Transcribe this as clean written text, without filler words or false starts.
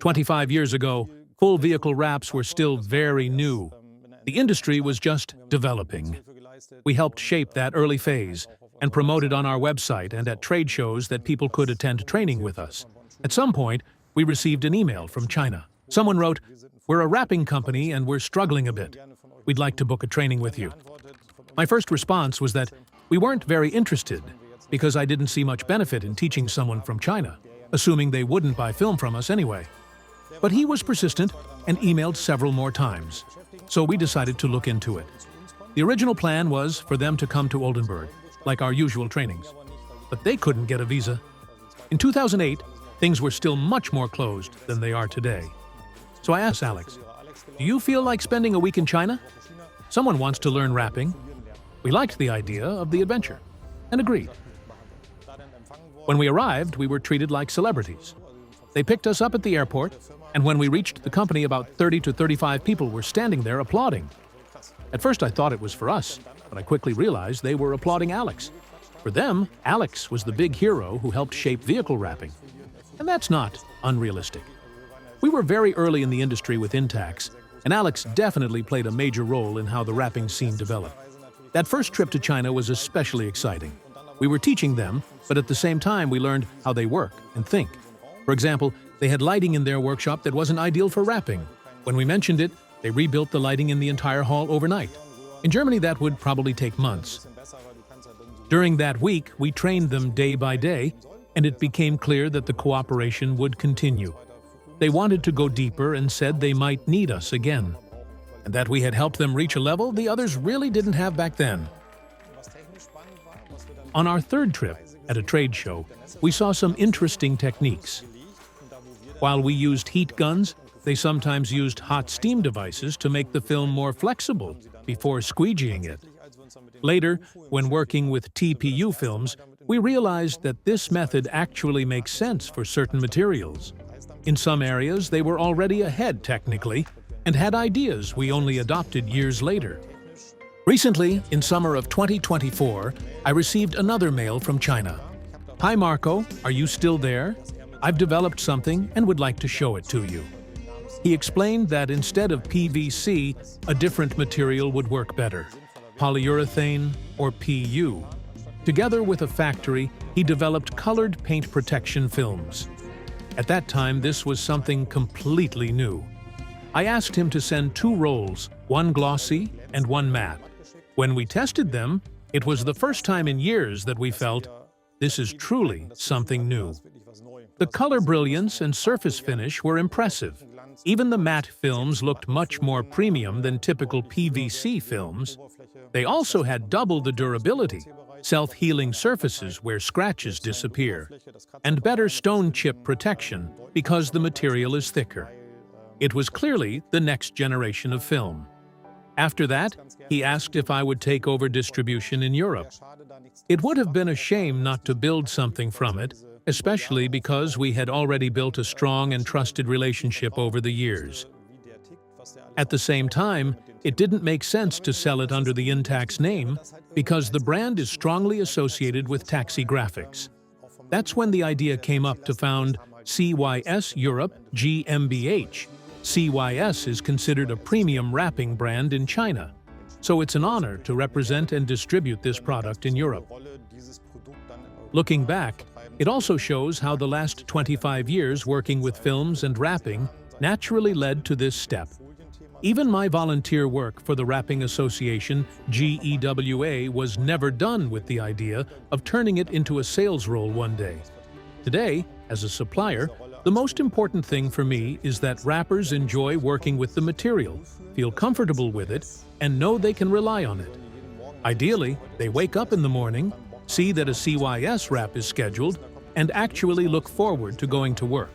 25 years ago, full vehicle wraps were still very new. The industry was just developing. We helped shape that early phase and promoted on our website and at trade shows that people could attend training with us. At some point, we received an email from China. Someone wrote, "We're a wrapping company and we're struggling a bit. We'd like to book a training with you." My first response was that we weren't very interested because I didn't see much benefit in teaching someone from China, assuming they wouldn't buy film from us anyway. But he was persistent and emailed several more times, so we decided to look into it. The original plan was for them to come to Oldenburg, like our usual trainings, but they couldn't get a visa. In 2008, things were still much more closed than they are today. So I asked Alex, "Do you feel like spending a week in China? Someone wants to learn wrapping." We liked the idea of the adventure and agreed. When we arrived, we were treated like celebrities. They picked us up at the airport, and when we reached the company, about 30 to 35 people were standing there applauding. At first I thought it was for us, but I quickly realized they were applauding Alex. For them, Alex was the big hero who helped shape vehicle wrapping. And that's not unrealistic. We were very early in the industry with Intacs, and Alex definitely played a major role in how the wrapping scene developed. That first trip to China was especially exciting. We were teaching them, but at the same time we learned how they work and think. For example, they had lighting in their workshop that wasn't ideal for wrapping. When we mentioned it, they rebuilt the lighting in the entire hall overnight. In Germany, that would probably take months. During that week, we trained them day by day, and it became clear that the cooperation would continue. They wanted to go deeper and said they might need us again, and that we had helped them reach a level the others really didn't have back then. On our third trip, at a trade show, we saw some interesting techniques. While we used heat guns, they sometimes used hot steam devices to make the film more flexible before squeegeeing it. Later, when working with TPU films, we realized that this method actually makes sense for certain materials. In some areas, they were already ahead technically and had ideas we only adopted years later. Recently, in summer of 2024, I received another mail from China. "Hi Marco, are you still there? I've developed something and would like to show it to you." He explained that instead of PVC, a different material would work better, polyurethane or PU. Together with a factory, he developed colored paint protection films. At that time, this was something completely new. I asked him to send 2 rolls, one glossy and one matte. When we tested them, it was the first time in years that we felt, this is truly something new. The color brilliance and surface finish were impressive. Even the matte films looked much more premium than typical PVC films. They also had double the durability, self-healing surfaces where scratches disappear, and better stone chip protection because the material is thicker. It was clearly the next generation of film. After that, he asked if I would take over distribution in Europe. It would have been a shame not to build something from it, especially because we had already built a strong and trusted relationship over the years. At the same time, it didn't make sense to sell it under the Intacs name because the brand is strongly associated with taxi graphics. That's when the idea came up to found CYS Europe GmbH. CYS is considered a premium wrapping brand in China, so it's an honor to represent and distribute this product in Europe. Looking back, it also shows how the last 25 years working with films and wrapping naturally led to this step. Even my volunteer work for the Wrapping Association, GEWA, was never done with the idea of turning it into a sales role one day. Today, as a supplier, the most important thing for me is that wrappers enjoy working with the material, feel comfortable with it, and know they can rely on it. Ideally, they wake up in the morning, see that a CYS wrap is scheduled, and actually look forward to going to work.